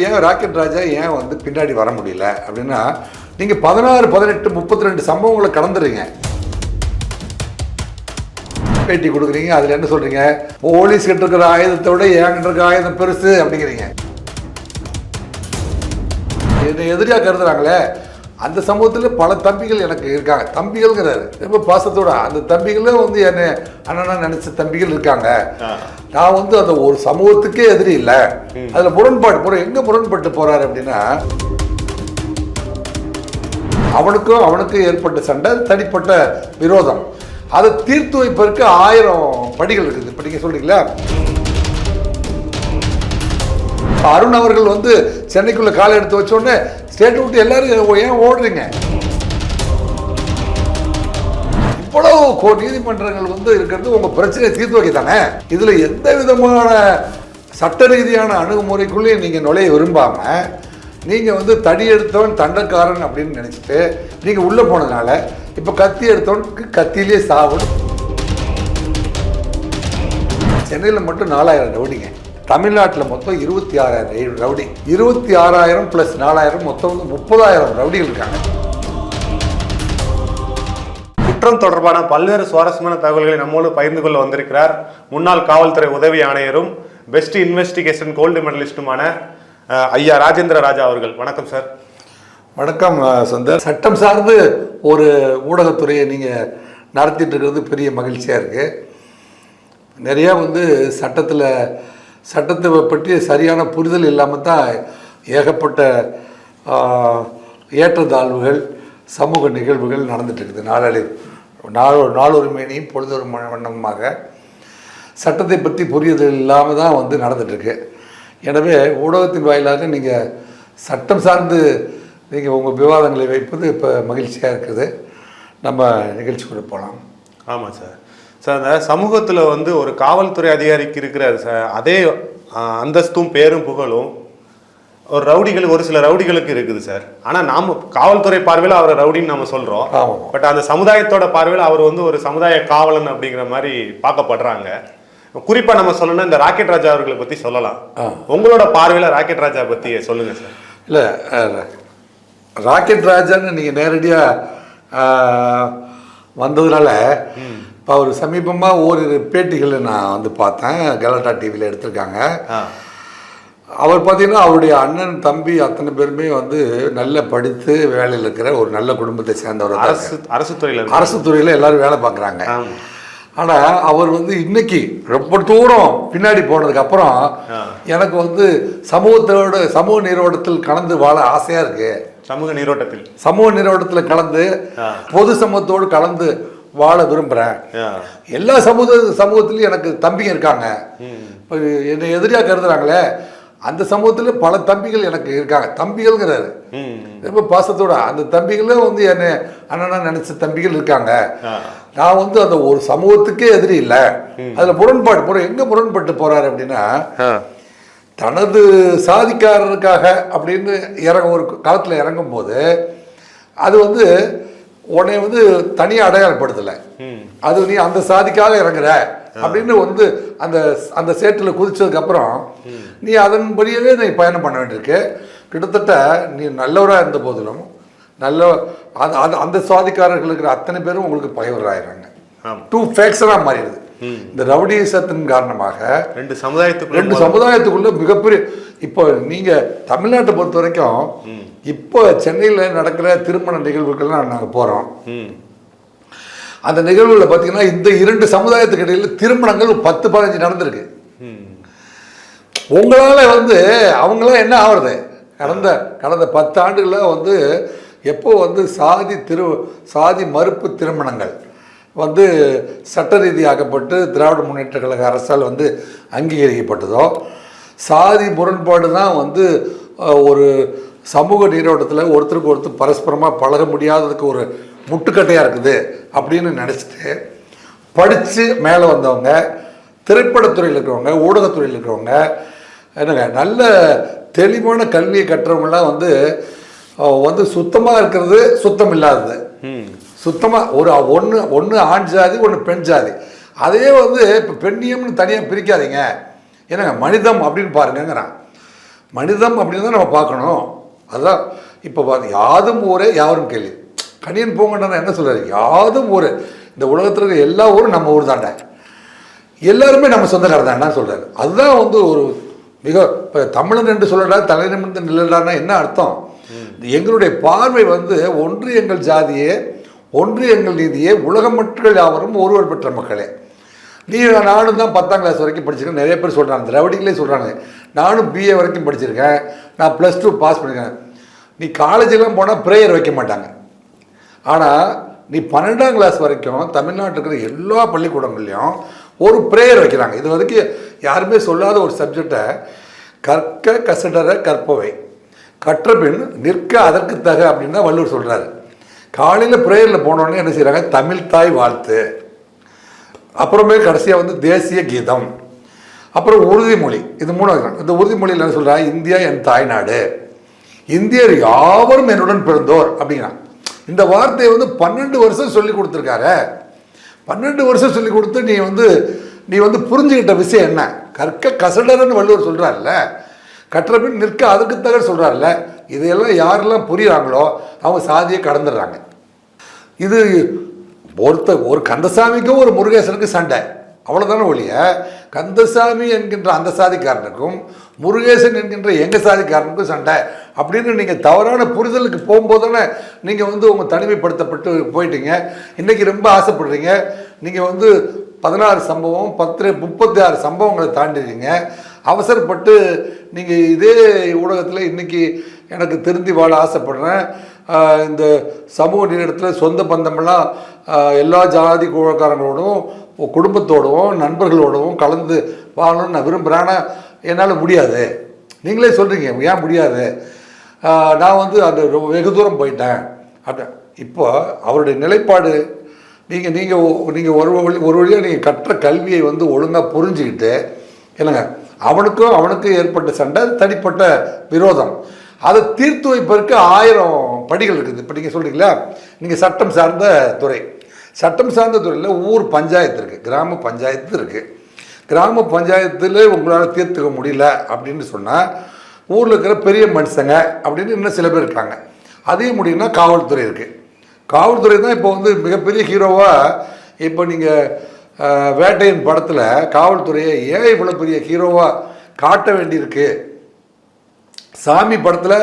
ஏன் ராக்கெட் ராஜா ஏன் வந்து பின்னாடி வர முடியல அப்படின்னா, நீங்கள் 16, 18, 32 சம்பவங்களை கடந்துறீங்க. பேட்டி கொடுக்குறீங்க, அதில் என்ன சொல்கிறீங்க, போலீஸ் கிட்ட இருக்கிற ஆயுதத்தை விட என்கிட்ட இருக்கிற ஆயுதம் பெருசு அப்படிங்கிறீங்க. என்னை எதிரியாக கருதுறாங்களே, அந்த சமூகத்தில் பல தம்பிகள் எனக்கு இருக்காங்க. தம்பிகள்ங்கிறாரு ரொம்ப பாசத்தோட, அந்த தம்பிகளும் வந்து என்னை அண்ணனா நினைச்ச தம்பிகள் இருக்காங்க. நான் வந்து அந்த ஒரு சமூகத்துக்கே எதிரி இல்லை. அதில் முரண்பாடு எங்கே முரண்பட்டு போறாரு அப்படின்னா, அவனுக்கும் ஏற்பட்ட சண்டை, தனிப்பட்ட விரோதம். அதை தீர்த்து வைப்பதற்கு 1000 படிகள் இருக்குது. இப்போ நீங்கள் சொல்றீங்களா, அருண் அவர்கள் வந்து சென்னைக்குள்ள காலை எடுத்து வச்ச உடனே ஸ்டேட் விட்டு எல்லாரும் ஏன் ஓடுறீங்க? இவ்வளவு நீதிமன்றங்கள் வந்து இருக்கிறது உங்க பிரச்சனையை தீர்த்து வைக்க தானே. இதுல எந்த விதமான சட்ட ரீதியான அணுகுமுறைக்குள்ளேயும் நீங்க நுழைய விரும்பாம, நீங்க வந்து தடி எடுத்தவன் தண்டக்காரன் அப்படின்னு நினைச்சிட்டு நீங்க உள்ள போனதுனால இப்ப கத்தி எடுத்தவனுக்கு கத்தியிலே சாவணும். சென்னையில் மட்டும் 4000 ரவுடிங்க, தமிழ்நாட்டில் மொத்தம் 26,000 ரவுடி. 26,000 + 4,000 மொத்தம் வந்து 30,000 ரவுடிகள் இருக்காங்க. குற்றம் தொடர்பான பல்வேறு சுவாரஸ்யமான தகவல்களை நம்மோடு பகிர்ந்து கொள்ள வந்திருக்கிறார் முன்னாள் காவல்துறை உதவி ஆணையரும் பெஸ்ட் இன்வெஸ்டிகேஷன் கோல்டு மெடலிஸ்டுமான ஐயா ராஜேந்திர ராஜா அவர்கள். வணக்கம் சார். வணக்கம் சுந்தர். சட்டம் சார்ந்து ஒரு ஊடகத்துறையை நீங்கள் நடத்திட்டு இருக்கிறது பெரிய மகிழ்ச்சியாக இருக்குது. நிறையா வந்து சட்டத்தை பற்றி சரியான புரிதல் இல்லாமல் தான் ஏகப்பட்ட ஏற்றத்தாழ்வுகள், சமூக நிகழ்வுகள் நடந்துட்டுருக்குது. நாளொரு மேனியும் பொழுதொரு வண்ணமாக சட்டத்தை பற்றி புரிதல் இல்லாமல் தான் வந்து நடந்துட்டுருக்கு. எனவே ஊடகத்தின் வாயிலாக நீங்கள் சட்டம் சார்ந்து நீங்கள் உங்கள் விவாதங்களை வைப்பது இப்போ மகிழ்ச்சியாக இருக்குது. நம்ம நிகழ்ச்சிக்குள்ள போகலாம். ஆமாம் சார். சார், அந்த சமூகத்தில் வந்து ஒரு காவல்துறை அதிகாரிக்கு இருக்கிற அதே அந்தஸ்தும் பேரும் புகழும் ஒரு சில ரவுடிகளுக்கு இருக்குது சார். ஆனால் நாம் காவல்துறை பார்வையில் அவரை ரவுடின்னு நம்ம சொல்கிறோம். பட் அந்த சமுதாயத்தோட பார்வையில் அவர் வந்து ஒரு சமுதாய காவலன் அப்படிங்கிற மாதிரி பார்க்கப்படுறாங்க. குறிப்பாக நம்ம சொல்லணும்னா இந்த ராக்கெட் ராஜா அவர்களை பற்றி சொல்லலாம். உங்களோட பார்வையில் ராக்கெட் ராஜா பற்றி சொல்லுங்கள் சார். இல்லை, ராக்கெட் ராஜான்னு நீங்கள் நேரடியாக வந்ததுனால இப்போ அவர் சமீபமாக ஓரிரு பேட்டிகளை நான் வந்து பார்த்தேன், கலாட்டா டிவியில் எடுத்திருக்காங்க. அவர் பார்த்தீங்கன்னா அவருடைய அண்ணன் தம்பி அத்தனை பேருமே வந்து நல்ல படித்து வேலையில் இருக்கிற ஒரு நல்ல குடும்பத்தை சேர்ந்தவர். அரசு துறையில் எல்லாரும் வேலை பார்க்குறாங்க. ஆனால் அவர் வந்து இன்னைக்கு ரொம்ப தூரம் பின்னாடி போனதுக்கப்புறம் எனக்கு வந்து சமூக நீரோட்டத்தில் கலந்து வாழ ஆசையாக இருக்கு. சமூக நீரோட்டத்தில் கலந்து பொது சமூகத்தோடு கலந்து வாழ விரும்புகிறேன். எல்லா சமூகத்திலையும் எனக்கு தம்பிங்க இருக்காங்க. இப்போ என்னை எதிரியாக கருதுறாங்களே, அந்த சமூகத்தில் பல தம்பிகள் எனக்கு இருக்காங்க. தம்பிகள்ங்கிறாரு ரொம்ப பாசத்தோட, அந்த தம்பிகளும் வந்து என்னை அண்ணனா நினைச்ச தம்பிகள் இருக்காங்க. நான் வந்து அந்த ஒரு சமூகத்துக்கே எதிரி இல்லை. அதில் முரண்பாடு எங்கே முரண்பட்டு போறாரு அப்படின்னா, தனது சாதிக்காரருக்காக அப்படின்னு ஒரு காலத்தில் இறங்கும் போது அது வந்து உன்னை வந்து தனியாக அடையாளப்படுத்தலை. அது நீ அந்த சாதிக்காக இறங்குற அப்படின்னு வந்து அந்த சேற்றில் குதிச்சதுக்கப்புறம் நீ அதன்படியே நீ பயணம் பண்ண வேண்டியிருக்கு. கிட்டத்தட்ட நீ நல்லவராக இருந்த போதிலும் அந்த சாதிக்காரர்கள் இருக்கிற அத்தனை பேரும் உங்களுக்கு பகைவராகிறாங்க. 2 ஃபேக்ஷனாக மாறிடுது. இந்த ரவுடிசத்தின் காரணமாக ரெண்டு சமுதாயத்துக்குள்ள மிகப்பெரிய, இப்போ நீங்க தமிழ்நாட்டை பொறுத்த வரைக்கும் இப்போ சென்னையில் நடக்கிற திருமண நிகழ்வுகள்லாம் நாங்கள் போறோம். அந்த நிகழ்வுகளில் பார்த்தீங்கன்னா இந்த 2 சமுதாயத்துக்கு இடையில் திருமணங்கள் 10-15 நடந்திருக்கு. உங்களால வந்து அவங்களாம் என்ன ஆகுறது, கடந்த 10 ஆண்டுகளில் வந்து எப்போ வந்து சாதி மறுப்பு திருமணங்கள் வந்து சட்ட ரீதியாக்கப்பட்டு திராவிட முன்னேற்ற கழக அரசால் வந்து அங்கீகரிக்கப்பட்டதோ, சாதி முரண்பாடு தான் வந்து ஒரு சமூக நீரோட்டத்தில் ஒருத்தருக்கு ஒருத்தர் பரஸ்பரமாக பழக முடியாததுக்கு ஒரு முட்டுக்கட்டையாக இருக்குது அப்படின்னு நினச்சிட்டு படித்து மேலே வந்தவங்க, திரைப்படத்துறையில் இருக்கிறவங்க, ஊடகத்துறையில் இருக்கிறவங்க, என்னங்க நல்ல தெளிவான கல்வியை கற்றவங்களாம் வந்து சுத்தமாக இருக்கிறது, சுத்தம் இல்லாதது. சுத்தமாக ஒன்று ஆண் ஜாதி, ஒன்று பெண் ஜாதி. அதே வந்து இப்போ பெண்ணியம்னு தனியாக பிரிக்காதீங்க, என்னங்க மனிதம் அப்படின்னு பாருங்கிறான். மனிதம் அப்படின்னு தான் நம்ம பார்க்கணும். அதுதான் இப்போ பார்த்து யாதும் ஊரே யாரும் கேள்வி. கணியன் பூங்கொண்டன் என்ன சொல்கிறாரு, யாதும் ஊர், இந்த உலகத்தில் இருக்க எல்லா ஊரும் நம்ம ஊர் தாண்டா, எல்லாருமே நம்ம சொந்தக்காரர் தான்டான்னு சொல்கிறாரு. அதுதான் வந்து ஒரு மிக இப்போ தமிழன் என்று சொல்லடா தலை நிமிர்ந்து நில்லடான்னா என்ன அர்த்தம்? எங்களுடைய பார்வை வந்து ஒன்று எங்கள் ஜாதியே, ஒன்று எங்கள் நீதியே, உலக மக்கள் யாவரும் ஒருவர் பெற்ற மக்களே. நானும் தான் 10ஆம் கிளாஸ் வரைக்கும் படிச்சிருக்கேன். நிறைய பேர் சொல்கிறாங்க, திராவிடிகளே சொல்கிறாங்க, நானும் பிஏ வரைக்கும் படிச்சிருக்கேன், நான் +2 பாஸ் பண்ணியிருக்கேன். நீ காலேஜெலாம் போனால் ப்ரேயர் வைக்க மாட்டாங்க. ஆனால் நீ 12ஆம் கிளாஸ் வரைக்கும் தமிழ்நாட்டில் இருக்கிற எல்லா பள்ளிக்கூடங்கள்லையும் ஒரு ப்ரேயர் வைக்கிறாங்க. இது வரைக்கும் யாருமே சொல்லாத ஒரு சப்ஜெக்டை, கற்க கசடர கற்பவை கற்றபின் நிற்க அதற்கு தக அப்படின்னு தான் வள்ளுவர் சொல்கிறாரு. காலையில் ப்ரேயரில் போனோடனே என்ன செய்கிறாங்க, தமிழ் தாய் வாழ்த்து, அப்புறமே கடைசியாக வந்து தேசிய கீதம், அப்புறம் உறுதிமொழி. இது 3. இந்த உறுதிமொழியில் என்ன சொல்கிறாங்க, இந்தியா என் தாய்நாடு, இந்தியர் யாவரும் என்னுடன் பிறந்தோர் அப்படிங்கிறான். இந்த வார்த்தையை வந்து 12 வருஷம் சொல்லி கொடுத்துருக்காரு. 12 வருஷம் சொல்லி கொடுத்து நீ வந்து புரிஞ்சுக்கிட்ட விஷயம் என்ன? கற்க கசடரன்னு வள்ளுவர் சொல்கிறார்ல, கற்றபின் நிற்க அதுக்கு தக சொல்கிறார்ல, இதையெல்லாம் யாரெல்லாம் புரியுறாங்களோ அவங்க சாதியை கடந்துடுறாங்க. இது ஒரு கந்தசாமிக்கும் ஒரு முருகேசனுக்கு சண்டை, அவ்வளோதானே ஒழிய கந்தசாமி என்கின்ற அந்த சாதிக்காரனுக்கும் முருகேசன் என்கின்ற எங்கள் சாதிக்காரனுக்கும் சண்டை அப்படின்னு நீங்கள் தவறான புரிதலுக்கு போகும்போது தானே நீங்கள் வந்து உங்கள் தனிமைப்படுத்தப்பட்டு போயிட்டீங்க. இன்றைக்கி ரொம்ப ஆசைப்படுறீங்க. நீங்கள் வந்து 16 சம்பவம் 36 சம்பவங்களை தாண்டிடுறீங்க. அவசரப்பட்டு நீங்கள் இதே ஊடகத்தில் இன்றைக்கி எனக்கு திருந்தி வாழ ஆசைப்படுறேன், இந்த சமூக நிலையத்தில் சொந்த பந்தமெல்லாம் எல்லா ஜாதி குழக்காரங்களோடும் குடும்பத்தோடவும் நண்பர்களோடவும் கலந்து வாழணும்னு நான் விரும்புகிறேன்னா என்னால் முடியாது. நீங்களே சொல்கிறீங்க ஏன் முடியாது, நான் வந்து அந்த வெகு தூரம் போயிட்டேன் அப்படி. இப்போ அவருடைய நிலைப்பாடு, நீங்கள் ஒரு வழியாக நீங்கள் கற்ற கல்வியை வந்து ஒழுங்காக புரிஞ்சுக்கிட்டு இல்லைங்க, அவனுக்கும் ஏற்பட்ட சண்டை, தனிப்பட்ட விரோதம், அதை தீர்த்து வைப்பதற்கு 1000 படிகள் இருக்குது. இப்போ நீங்கள் சொல்கிறீங்களா, நீங்கள் சட்டம் சார்ந்த துறை, சட்டம் சார்ந்த துறையில் ஊர் பஞ்சாயத்து இருக்குது, கிராம பஞ்சாயத்து இருக்குது. கிராம பஞ்சாயத்தில் உங்களால் தீர்த்துக்க முடியல அப்படின்னு சொன்னால் ஊரில் இருக்கிற பெரிய மனுஷங்க அப்படின்னு இன்னும் சில பேர் இருக்காங்க. அதையும் முடியும்னா காவல்துறை இருக்குது. காவல்துறை தான் இப்போ வந்து மிகப்பெரிய ஹீரோவாக. இப்போ நீங்கள் வேட்டையின் படத்தில் காவல்துறையை ஏன் இவ்வளோ பெரிய ஹீரோவாக காட்ட வேண்டியிருக்கு, சாமி படத்தில்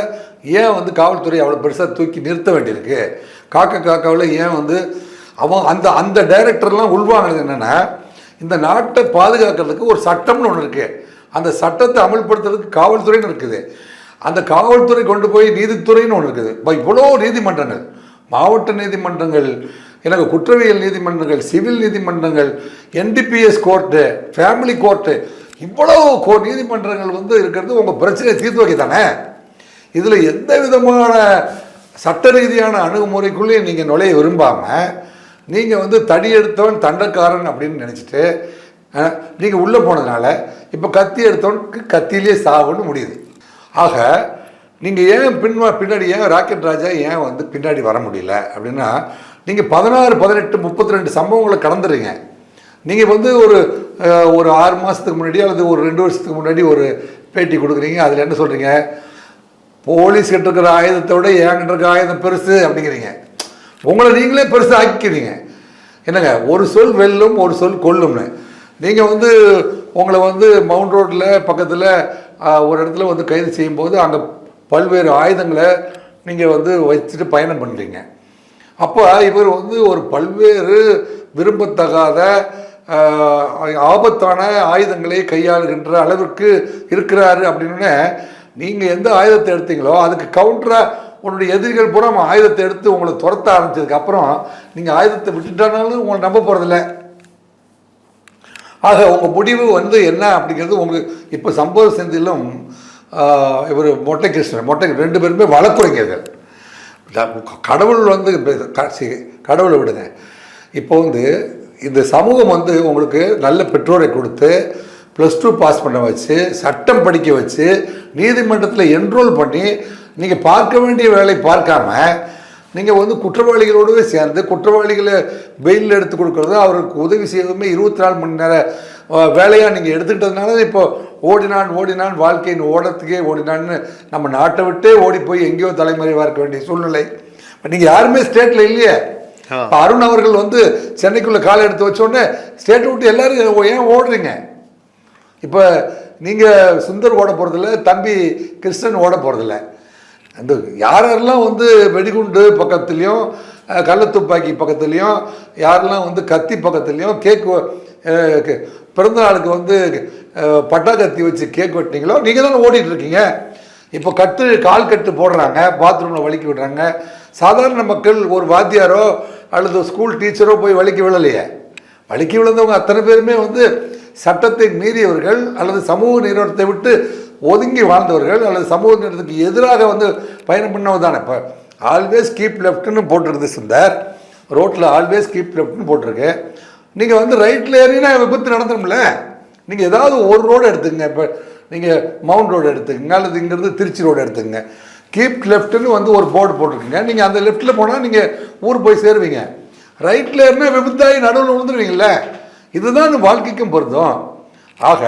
ஏன் வந்து காவல்துறை அவ்வளோ பெருசாக தூக்கி நிறுத்த வேண்டியிருக்கு, காக்காவில் ஏன் வந்து அந்த டைரக்டர்லாம் உள்வாங்கினது என்னென்னா, இந்த நாட்டை பாதுகாக்கிறதுக்கு ஒரு சட்டம்னு ஒன்று இருக்குது, அந்த சட்டத்தை அமல்படுத்துறதுக்கு காவல்துறைன்னு இருக்குது, அந்த காவல்துறை கொண்டு போய் நீதித்துறைன்னு ஒன்று இருக்குது. இப்போ இவ்வளோ நீதிமன்றங்கள், மாவட்ட நீதிமன்றங்கள், எனக்கு குற்றவியல் நீதிமன்றங்கள், சிவில் நீதிமன்றங்கள், என்டிபிஎஸ் கோர்ட்டு, ஃபேமிலி கோர்ட்டு, இவ்வளோ நீதிமன்றங்கள் வந்து இருக்கிறது உங்கள் பிரச்சனையை தீர்த்து வைக்க தானே. இதில் எந்த விதமான சட்ட ரீதியான அணுகுமுறைக்குள்ளேயும் நீங்கள் நுழைய விரும்பாமல் நீங்கள் வந்து தடி எடுத்தவன் தண்டக்காரன் அப்படின்னு நினச்சிட்டு நீங்கள் உள்ளே போனதுனால இப்போ கத்தி எடுத்தவனுக்கு கத்தியிலே சாவுன்னு முடியுது. ஆக நீங்கள் ஏன் பின்னாடி ஏன் ராக்கெட் ராஜா ஏன் வந்து பின்னாடி வர முடியல அப்படின்னா, நீங்கள் 16, 18, 32 சம்பவங்களை கடந்துடுறீங்க. நீங்கள் வந்து ஒரு 6 மாதத்துக்கு முன்னாடி அல்லது ஒரு 2 வருஷத்துக்கு முன்னாடி ஒரு பேட்டி கொடுக்குறீங்க. அதில் என்ன சொல்கிறீங்க, போலீஸ் கிட்ட இருக்கிற ஆயுதத்தை விட ஏங்கிட்ட இருக்கிற ஆயுதம் பெருசு அப்படிங்கிறீங்க. உங்களை நீங்களே பெருசு ஆக்கிக்கிறீங்க. என்னங்க, ஒரு சொல் வெல்லும் ஒரு சொல் கொல்லும்னு. நீங்கள் வந்து உங்களை வந்து மவுண்ட் ரோட்டில் பக்கத்தில் ஒரு இடத்துல வந்து கைது செய்யும்போது அங்கே பல்வேறு ஆயுதங்களை நீங்கள் வந்து வச்சுட்டு பயணம் பண்ணுறீங்க. அப்போ இவர் வந்து ஒரு பல்வேறு விரும்பத்தகாத ஆபத்தான ஆயுதங்களை கையாளுகின்ற அளவிற்கு இருக்கிறாரு அப்படின்னு நீங்கள் எந்த ஆயுதத்தை எடுத்தீங்களோ அதுக்கு கவுண்டராக உங்களுடைய எதிரிகள் பூரா ஆயுதத்தை எடுத்து உங்களை துரத்த ஆரம்பிச்சதுக்கப்புறம் நீங்கள் ஆயுதத்தை விட்டுட்டானாலும் உங்களை நம்ப போகிறதில்ல. ஆக உங்கள் முடிவு வந்து என்ன அப்படிங்கிறது உங்களுக்கு இப்போ சம்பவ செந்திலும் இவர் மொட்டைகிருஷ்ணன் 2 பேருமே வழக்குரைஞர்கள். கடவுள் வந்து கடவுளை விடுங்க. இப்போ வந்து இந்த சமூகம் வந்து உங்களுக்கு நல்ல பெற்றோரை கொடுத்து +2 பாஸ் பண்ண வச்சு சட்டம் படிக்க வச்சு நீதிமன்றத்தில் என்ரோல் பண்ணி நீங்கள் பார்க்க வேண்டிய வேலை பார்க்காம நீங்கள் வந்து குற்றவாளிகளோடவே சேர்ந்து குற்றவாளிகளை பெயிலில் எடுத்து கொடுக்குறது, அவருக்கு உதவி செய்வதுமே 24 மணி நேர வேலையாக நீங்கள் எடுத்துக்கிட்டதுனால இப்போ ஓடினான் வாழ்க்கையின் ஓடத்துக்கே ஓடினான்னு நம்ம நாட்டை விட்டே ஓடி போய் எங்கேயோ தலைமறைவாக இருக்க வேண்டிய சூழ்நிலை. நீங்கள் யாருமே ஸ்டேட்டில் இல்லையே. இப்போ அருண் அவர்கள் வந்து சென்னைக்குள்ளே காலை எடுத்து வச்சோடனே ஸ்டேட்டை விட்டு எல்லோரும் ஏன் ஓடுறீங்க? இப்போ நீங்கள் சுந்தர் ஓட போகிறதில்ல, தம்பி கிருஷ்ணன் ஓட போகிறதில்ல. அந்த யாரெல்லாம் வந்து வெடிகுண்டு பக்கத்துலேயும் கள்ளத்துப்பாக்கி பக்கத்துலேயும் யாரெல்லாம் வந்து கத்தி பக்கத்துலேயும் பிறந்த நாளுக்கு வந்து பட்டா கத்தி வச்சு கேக் வெட்டினீங்களோ நீங்கள் தானே ஓடிட்டுருக்கீங்க. இப்போ கால் கட்டு போடுறாங்க, பாத்ரூமில் வலிக்கி விடுறாங்க. சாதாரண மக்கள் ஒரு வாத்தியாரோ அல்லது ஸ்கூல் டீச்சரோ போய் வலிக்கி விழலையே. வலிக்கி விழுந்தவங்க அத்தனை பேருமே வந்து சட்டத்தை மீறியவர்கள் அல்லது சமூக நீரோட்டத்தை விட்டு ஒதுங்கி வாழ்ந்தவர்கள் அல்லது சமூக நீரோட்டத்துக்கு எதிராக வந்து பயணம் பண்ணவங்க தானே. இப்போ ஆல்வேஸ் கீப் லெஃப்ட்னு போட்டிருக்குது சுந்தர், ரோட்டில் ஆல்வேஸ் கீப் லெஃப்ட்னு போட்டிருக்கு. நீங்கள் வந்து ரைட்டில் ஏறினா விபத்து நடந்துடும்ல. நீங்கள் ஏதாவது ஒரு ரோடு எடுத்துக்கங்க. இப்போ நீங்கள் மவுண்ட் ரோடு எடுத்துக்கங்க அல்லது இங்கேருந்து திருச்சி ரோடு எடுத்துக்கங்க. கீப் லெஃப்ட்னு வந்து ஒரு போர்டு போட்டிருக்குங்க. நீங்கள் அந்த லெஃப்ட்டில் போனால் நீங்கள் ஊர் போய் சேருவீங்க. ரைட்டில் ஏறினா விபத்தாகி நடுவில் விழுந்துருவீங்கள. இதுதான் வாழ்க்கைக்கும் பொருந்தும். ஆக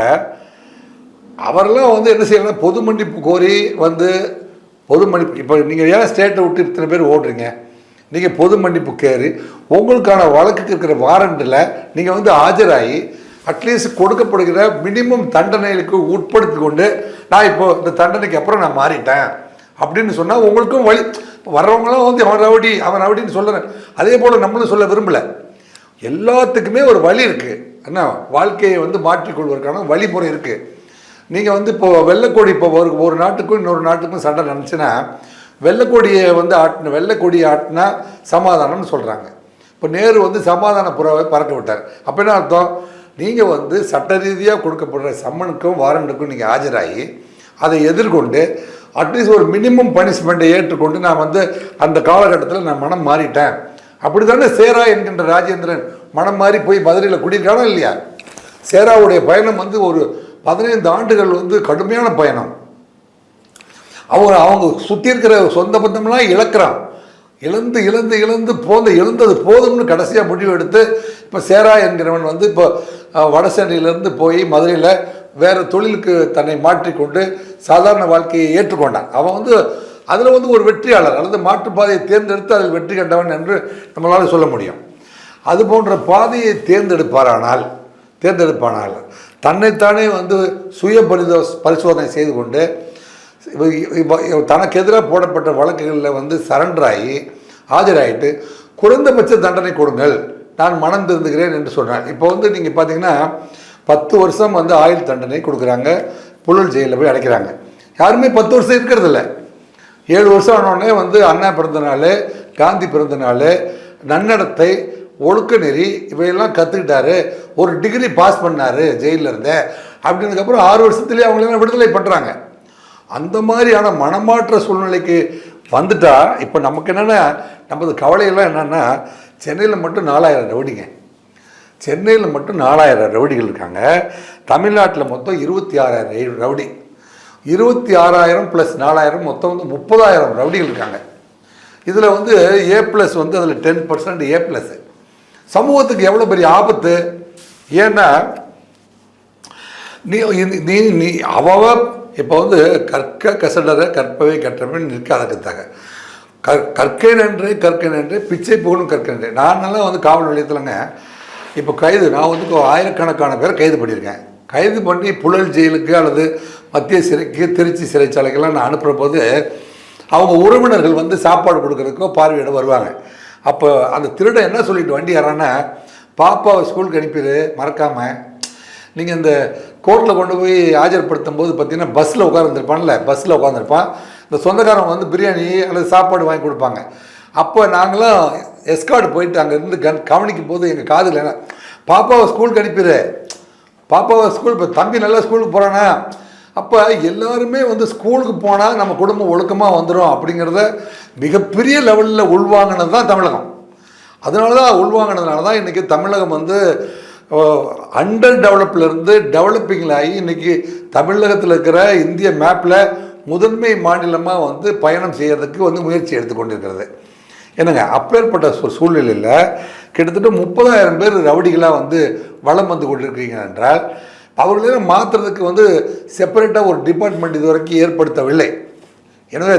அவரெல்லாம் வந்து என்ன செய்யலாம், பொது மன்னிப்பு கோரி வந்து பொது மன்னிப்பு. இப்போ நீங்கள் ஏன் ஸ்டேட்டை விட்டு இத்தனை பேர் ஓடுறீங்க? நீங்கள் பொது மன்னிப்பு கேரி உங்களுக்கான வழக்குக்கு இருக்கிற வாரண்டில் நீங்கள் வந்து ஆஜராகி அட்லீஸ்ட் கொடுக்கப்படுகிற மினிமம் தண்டனைகளுக்கு உட்படுத்தி கொண்டு நான் இப்போ இந்த தண்டனைக்கு அப்புறம் நான் மாறிட்டேன் அப்படின்னு சொன்னால் உங்களுக்கும் வழி. வர்றவங்களாம் வந்து அவன் ரவுடின்னு சொல்லுறேன். அதே போல் நம்மளும் சொல்ல விரும்பலை. எல்லாத்துக்குமே ஒரு வழி இருக்குது. என்ன வாழ்க்கையை வந்து மாற்றிக்கொள்வதற்கான வழிமுறை இருக்குது. நீங்கள் வந்து இப்போது வெள்ளைக்கொடி இப்போ ஒரு நாட்டுக்கும் இன்னொரு நாட்டுக்கும் சண்டை நினச்சின்னா வெள்ளைக்கொடியை வந்து வெள்ளைக்கொடியை ஆட்டினா சமாதானம்னு சொல்கிறாங்க. இப்போ நேரு வந்து சமாதான புறாவை பறக்க விட்டார். அப்போ என்ன அர்த்தம்? நீங்கள் வந்து சட்ட ரீதியாக கொடுக்கப்படுற சம்மனுக்கும் வாரண்டுக்கும் நீங்கள் ஆஜராகி அதை எதிர்கொண்டு அட்லீஸ்ட் ஒரு மினிமம் பனிஷ்மெண்ட்டை ஏற்றுக்கொண்டு நான் வந்து அந்த காலகட்டத்தில் நான் மனம் மாறிட்டேன். அப்படி தானே சேரா என்கின்ற ராஜேந்திரன் மனம் மாறி போய் மதுரையில் குடியிருக்கானோ இல்லையா? சேராவுடைய பயணம் வந்து ஒரு 15 ஆண்டுகள் வந்து கடுமையான பயணம். அவங்க சுற்றி இருக்கிற சொந்த பந்தம்லாம் இழக்கிறான். இழந்தது போதும்னு கடைசியாக முடிவு எடுத்து இப்போ சேரா என்கிறவன் வந்து இப்போ வடசென்னையிலேருந்து போய் மதுரையில் வேறு தொழிலுக்கு தன்னை மாற்றிக்கொண்டு சாதாரண வாழ்க்கையை ஏற்றுக்கொண்டான். அவன் வந்து அதில் வந்து ஒரு வெற்றியாளர் அல்லது மாற்றுப்பாதையை தேர்ந்தெடுத்து அதில் வெற்றி கண்டவன் என்று நம்மளால் சொல்ல முடியும். அது போன்ற பாதையை தேர்ந்தெடுப்பானால் தன்னைத்தானே வந்து சுய பரிசோதனை செய்து கொண்டு தனக்கு எதிராக போடப்பட்ட வழக்குகளில் வந்து சரண்டராகி ஆஜராகிட்டு குறைந்தபட்ச தண்டனை கொடுங்கள், நான் மனம் திருந்துகிறேன் என்று சொன்னான். இப்போ வந்து நீங்கள் பார்த்தீங்கன்னா 10 வருஷம் வந்து ஆயுள் தண்டனை கொடுக்குறாங்க, புழல் ஜெயிலில் போய் அடைக்கிறாங்க. யாருமே 10 வருஷம் இருக்கிறதில்ல. 7 வருஷம் ஆனோடனே வந்து அண்ணா பிறந்தநாள், காந்தி பிறந்தநாள், நன்னடத்தை, ஒழுக்க நெறி இவையெல்லாம் கற்றுக்கிட்டாரு, ஒரு டிகிரி பாஸ் பண்ணார் ஜெயிலில் இருந்த அப்படின்றதுக்கப்புறம் 6 வருஷத்துலேயே அவங்களெல்லாம் விடுதலை பண்ணுறாங்க. அந்த மாதிரியான மனமாற்ற சூழ்நிலைக்கு வந்துட்டா இப்போ நமக்கு என்னென்னா நமது கவலையெல்லாம் என்னென்னா சென்னையில் மட்டும் 4000 ரவுடிங்க. சென்னையில் மட்டும் 4000 ரவுடிகள் இருக்காங்க. தமிழ்நாட்டில் மொத்தம் 26,000 ரவுடி. 26,000 + 4,000 மொத்தம் வந்து 30,000 ரவுடிகள் இருக்காங்க. இதில் வந்து A+ வந்து அதில் 10% A+. சமூகத்துக்கு எவ்வளோ பெரிய ஆபத்து. ஏன்னா நீ அவ இப்போ வந்து கற்க கசடர கற்பவை கற்றவன் நிற்காதக்கத்தாக கற்கை நன்றே பிச்சை புகழும் கற்கன்றே. நானெல்லாம் வந்து காவல் நிலையத்தில்ங்க இப்போ நான் வந்து ஆயிரக்கணக்கான பேர் கைது பண்ணியிருக்கேன். கைது பண்ணி புழல் ஜெயிலுக்கு அல்லது மத்திய சிறைக்கு, திருச்சி சிறைச்சாலைக்கெல்லாம் நான் அனுப்புகிற போது அவங்க உறவினர்கள் வந்து சாப்பாடு கொடுக்குறதுக்கோ பார்வையிட வருவாங்க. அப்போ அந்த திருடன் என்ன சொல்லிட்டு வண்டி ஏறான்னா, பாப்பாவை ஸ்கூலுக்கு அனுப்பிடு மறக்காமல். நீங்கள் இந்த கோர்ட்டில் கொண்டு போய் ஆஜர்படுத்தும் போது பார்த்தீங்கன்னா பஸ்ஸில் உட்காந்துருப்பான். இந்த சொந்தக்காரங்க வந்து பிரியாணி அல்லது சாப்பாடு வாங்கி கொடுப்பாங்க. அப்போ நாங்களாம் எஸ்கார்டு போயிட்டு அங்கேருந்து கவனிக்கும் போது எங்கள் காதில் என்ன, பாப்பாவை ஸ்கூலுக்கு அனுப்பிடு, பாப்பாவை ஸ்கூல், இப்போ தம்பி நல்லா ஸ்கூலுக்கு போகிறானா. அப்போ எல்லாருமே வந்து ஸ்கூலுக்கு போனால் நம்ம குடும்பம் ஒழுக்கமாக வந்துடும் அப்படிங்கிறத மிகப்பெரிய லெவலில் உள்வாங்கினது தான் தமிழகம். உள்வாங்கினதுனால தான் இன்றைக்கி தமிழகம் வந்து அண்டர் டெவலப்லேருந்து டெவலப்பிங்கில் ஆகி இன்றைக்கி தமிழகத்தில் இருக்கிற இந்திய மேப்பில் முதன்மை மாநிலமாக வந்து பயணம் செய்கிறதுக்கு வந்து முயற்சி எடுத்துக்கொண்டிருக்கிறது. என்னங்க அப்பேற்பட்ட சூழ்நிலையில் கிட்டத்தட்ட 30,000 பேர் ரவுடிகளாக வந்து வலம் வந்து கொண்டிருக்கிறீங்க என்றால் அவர்களெல்லாம் மாற்றுறதுக்கு வந்து செப்பரேட்டாக ஒரு டிபார்ட்மெண்ட் இது வரைக்கும் ஏற்படுத்தவில்லை. எனவே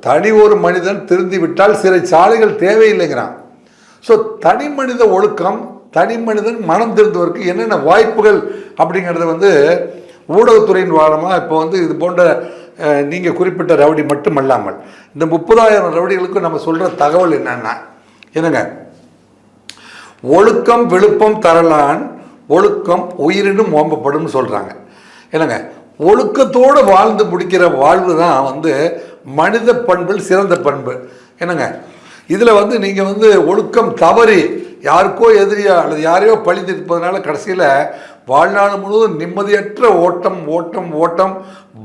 தனி ஒரு மனிதன் திருந்தி விட்டால் சிறைச்சாலைகள் தேவையில்லைங்கிறான். ஸோ தனி மனித ஒழுக்கம், தனி மனிதன் மனம் திருந்துவதற்கு என்னென்ன வாய்ப்புகள் அப்படிங்கிறத வந்து ஊடகத்துறையின் வாரமாக இப்போ வந்து இது போன்ற நீங்கள் குறிப்பிட்ட ரவுடி மட்டுமல்லாமல் இந்த 30,000 ரவுடிகளுக்கும் நம்ம சொல்கிற தகவல் என்னன்னா, என்னங்க, ஒழுக்கம் விழுப்பம் தரலான், ஒழுக்கம் உயிரினும் ஓம்பப்படும் சொல்கிறாங்க. என்னங்க, ஒழுக்கத்தோடு வாழ்ந்து முடிக்கிற வாழ்வு தான் வந்து மனித பண்பில் சிறந்த பண்பு. என்னங்க, இதில் வந்து நீங்கள் வந்து ஒழுக்கம் தவறி யாருக்கோ எதிரியா அல்லது யாரையோ பழித்து இருப்பதனால கடைசியில் வாழ்நாள் முழுவதும் நிம்மதியற்ற ஓட்டம்,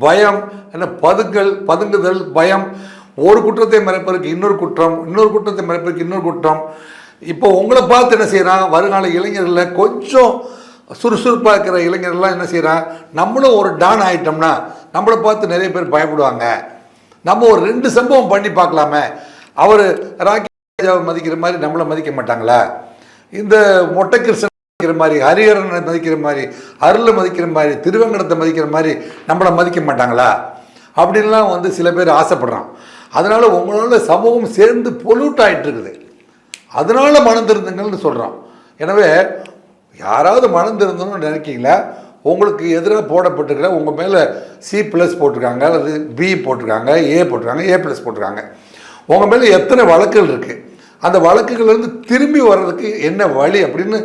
பயம், என்ன பதுங்குதல், பயம், ஒரு குற்றத்தை மறைப்பதற்கு இன்னொரு குற்றம், இன்னொரு குற்றத்தை மறைப்பதற்கு இன்னொரு குற்றம். இப்போ உங்களை பார்த்து என்ன செய்கிறான், வருங்கால இளைஞர்களில் கொஞ்சம் சுறுசுறுப்பாக இருக்கிற இளைஞர்கள்லாம் என்ன செய்கிறான், நம்மளும் ஒரு டான் ஆகிட்டோம்னா நம்மளை பார்த்து நிறைய பேர் பயப்படுவாங்க, நம்ம ஒரு 2 சம்பவம் பண்ணி பார்க்கலாமே, அவர் ராக்கி ராஜாவை மதிக்கிற மாதிரி நம்மளை மதிக்க மாட்டாங்களா, இந்த மொட்டை கிருஷ்ணன் மதிக்கிற மாதிரி, ஹரிஹரனை மதிக்கிற மாதிரி, அருளை மதிக்கிற மாதிரி, திருவங்கடத்தை மதிக்கிற மாதிரி நம்மளை மதிக்க மாட்டாங்களா அப்படின்லாம் வந்து சில பேர் ஆசைப்படுறான். அதனால் உங்களோட சமூகம் சேர்ந்து பொல்யூட் ஆகிட்டு இருக்குது. அதனால மனம் திருந்துங்கள்னு சொல்கிறோம். எனவே யாராவது மனம் திருந்தணும்னு நினைக்கிங்களா, உங்களுக்கு எதிராக போடப்பட்டிருக்கிற உங்கள் மேலே C+ போட்டிருக்காங்க, அல்லது B போட்டிருக்காங்க, A போட்டிருக்காங்க, A+ போட்டிருக்காங்க, உங்கள் மேலே எத்தனை வழக்குகள் இருக்குது, அந்த வழக்குகள்லேருந்து திரும்பி வர்றதுக்கு என்ன வழி அப்படின்னு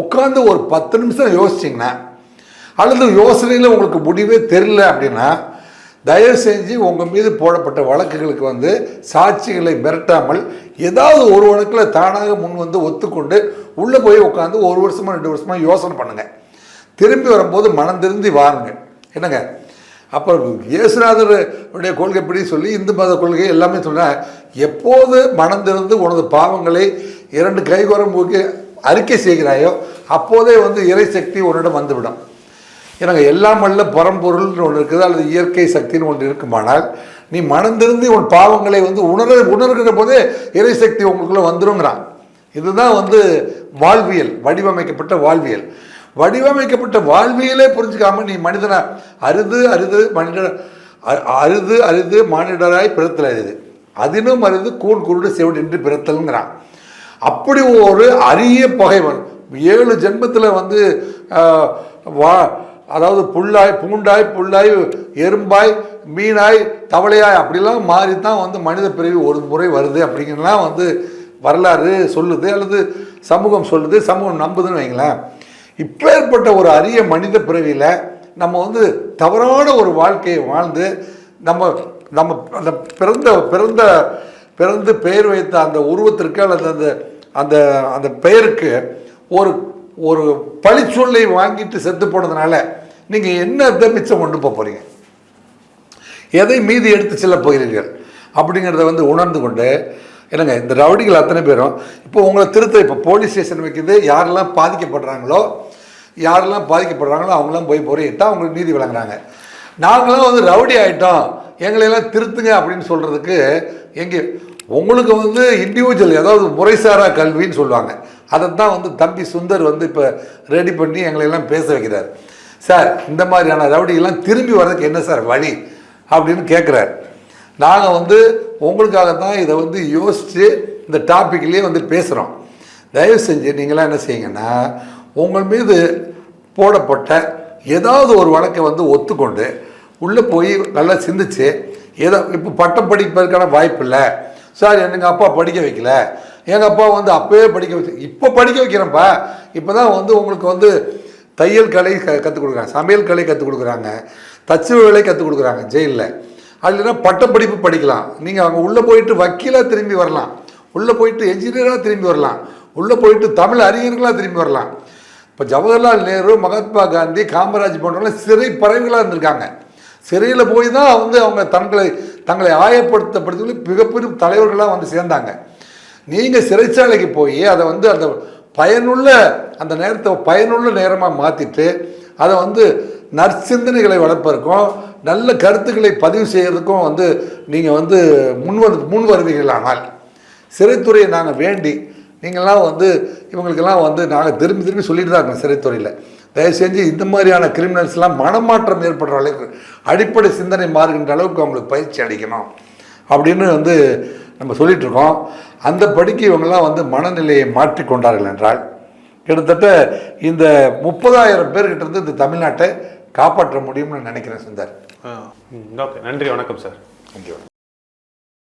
உட்காந்து ஒரு 10 நிமிஷம் யோசிச்சிங்கன்னா, அல்லது யோசனையில் உங்களுக்கு முடிவே தெரியல அப்படின்னா, தயவு செஞ்சு உங்கள் மீது போடப்பட்ட வழக்குகளுக்கு வந்து சாட்சிகளை மிரட்டாமல் ஏதாவது ஒரு வழக்கில் தானாக முன் வந்து ஒத்துக்கொண்டு உள்ளே போய் உட்காந்து 1 வருஷமாக 2 வருஷமாக யோசனை பண்ணுங்கள். திரும்பி வரும்போது மனம் திருந்தி வாருங்க. என்னங்க, அப்போ இயேசுநாதருடைய கொள்கைப்படி சொல்லி இந்து மத கொள்கை எல்லாமே சொன்னால், எப்போது மனம் திறந்து உனது பாவங்களை 2 கைகோரம் போக்கி அறிக்கை செய்கிறாயோ அப்போதே வந்து இறை சக்தி உன்னிடம் வந்துவிடும். ஏன்னாங்க, எல்லாம் வல்ல பரம்பொருள்னு ஒன்று இருக்குது, அல்லது இயற்கை சக்தின்னு ஒன்று இருக்குமானால் நீ மனம் திருந்தி உன் பாவங்களை வந்து உணர்கிற போதே இறை சக்தி உங்களுக்குள்ளே வந்துருங்கிறான். இதுதான் வந்து வாழ்வியல், வடிவமைக்கப்பட்ட வாழ்வியல். வடிவமைக்கப்பட்ட வாழ்வியலே புரிஞ்சுக்காம நீ மனிதனை அரிது மானிடராய் பிறத்தல் அரிது, அதினும் அரிது கூழ் குருடு செவிடு என்று பிறத்தல்ங்கிறான். அப்படி ஒரு அரிய பகைவன் 7 ஜென்மத்தில் வந்து அதாவது பூண்டாய் புல்லாய் எறும்பாய் மீனாய் தவளையாய் அப்படிலாம் மாறி தான் வந்து மனித பிறவி ஒரு முறை வருது அப்படிங்கிறலாம் வந்து வரலாறு சொல்லுது, அல்லது சமூகம் சொல்லுது, சமூகம் நம்புதுன்னு வைங்களேன். இப்பேற்பட்ட ஒரு அரிய மனித பிறவியில் நம்ம வந்து தவறான ஒரு வாழ்க்கையை வாழ்ந்து நம்ம அந்த பிறந்து பெயர் வைத்த அந்த உருவத்திற்கு அல்லது அந்த அந்த பெயருக்கு ஒரு பழிச்சொல்லை வாங்கிட்டு செத்து போனதுனால நீங்கள் என்ன மிச்சம் கொண்டு போகிறீங்க, எதை மீதி எடுத்து செல்ல போகிறீர்கள் அப்படிங்கிறத வந்து உணர்ந்து கொண்டு, என்னங்க, இந்த ரவுடிகள் அத்தனை பேரும் இப்போ உங்களை இப்போ போலீஸ் ஸ்டேஷன் வைக்கிது, யாரெல்லாம் பாதிக்கப்படுறாங்களோ அவங்களாம் போய் முறையிட்டால் அவங்களுக்கு நீதி வழங்குறாங்க. நாங்களாம் வந்து ரவுடி ஆகிட்டோம், எங்களையெல்லாம் திருத்துங்க அப்படின்னு சொல்கிறதுக்கு எங்கே உங்களுக்கு வந்து இண்டிவிஜுவல், அதாவது முறைசாரா கல்வின்னு சொல்லுவாங்க, அதை தான் வந்து தம்பி சுந்தர் வந்து இப்போ ரெடி பண்ணி எங்களையெல்லாம் பேச வைக்கிறார். சார், இந்த மாதிரியான ரவுடிகள்லாம் திரும்பி வர்றதுக்கு என்ன சார் வழி அப்படின்னு கேட்குறார். நாங்கள் வந்து உங்களுக்காக தான் இதை வந்து யோசித்து இந்த டாப்பிக்லேயே வந்து பேசுகிறோம். தயவு செஞ்சு நீங்களாம் என்ன செய்யுங்கன்னா, உங்கள் மீது போடப்பட்ட ஏதாவது ஒரு வழக்கை வந்து ஒத்துக்கொண்டு உள்ளே போய் நல்லா சிந்திச்சு, ஏதோ இப்போ பட்டம் படிப்பதற்கான வாய்ப்பு இல்லை சார், எங்கள் அப்பா படிக்க வைக்கல, எங்கள் அப்பா வந்து அப்போவே படிக்க வச்சு, இப்போ படிக்க வைக்கிறேன்ப்பா, இப்போ தான் வந்து உங்களுக்கு வந்து தையல் கலை கற்றுக் கொடுக்குறாங்க, சமையல் கலை கற்றுக் கொடுக்குறாங்க, தச்சு வேலை கற்றுக் கொடுக்குறாங்க ஜெயிலில். அதுலனா பட்டப்படிப்பு படிக்கலாம், நீங்கள் அங்கே உள்ளே போயிட்டு வக்கீலாக திரும்பி வரலாம், உள்ளே போயிட்டு என்ஜினியராக திரும்பி வரலாம், உள்ளே போயிட்டு தமிழ் அறிஞர்களாக திரும்பி வரலாம். இப்போ ஜவஹர்லால் நேரு, மகாத்மா காந்தி, காமராஜ் போன்றவங்களாம் சிறை பறவைகளாக இருந்திருக்காங்க. சிறையில் போய் தான் வந்து அவங்க தங்களை ஆயப்படுத்தப்படுத்தி மிகப்பெரிய தலைவர்களாக வந்து சேர்ந்தாங்க. நீங்கள் சிறைச்சாலைக்கு போய் அதை வந்து அந்த அந்த நேரத்தை பயனுள்ள நேரமாக மாற்றிட்டு அதை வந்து நற்சிந்தனைகளை வளர்ப்பதற்கும் நல்ல கருத்துக்களை பதிவு செய்கிறதுக்கும் வந்து நீங்கள் வந்து முன் வருவீர்களானால், சிறைத்துறையை நாங்கள் வேண்டி நீங்கள்லாம் வந்து இவங்களுக்கெல்லாம் வந்து நாங்கள் திரும்பி சொல்லிட்டு தான் இருக்கோம். சிறைத்துறையில் தயவு செஞ்சு இந்த மாதிரியான கிரிமினல்ஸ்லாம் மனமாற்றம் ஏற்படுற அளவுக்கு அடிப்படை சிந்தனை மாறுகின்ற அளவுக்கு அவங்களுக்கு பயிற்சி அளிக்கணும் அப்படின்னு வந்து நம்ம சொல்லிட்டு இருக்கோம். அந்த படிக்கு இவங்கெல்லாம் வந்து மனநிலையை மாற்றி கொண்டார்கள் என்றால் கிட்டத்தட்ட இந்த 30,000 பேர்கிட்ட இருந்து இந்த தமிழ்நாட்டை காப்பாற்ற முடியும்னு நினைக்கிறேன் சுந்தர். ஓகே, நன்றி, வணக்கம் சார். தேங்க்யூ.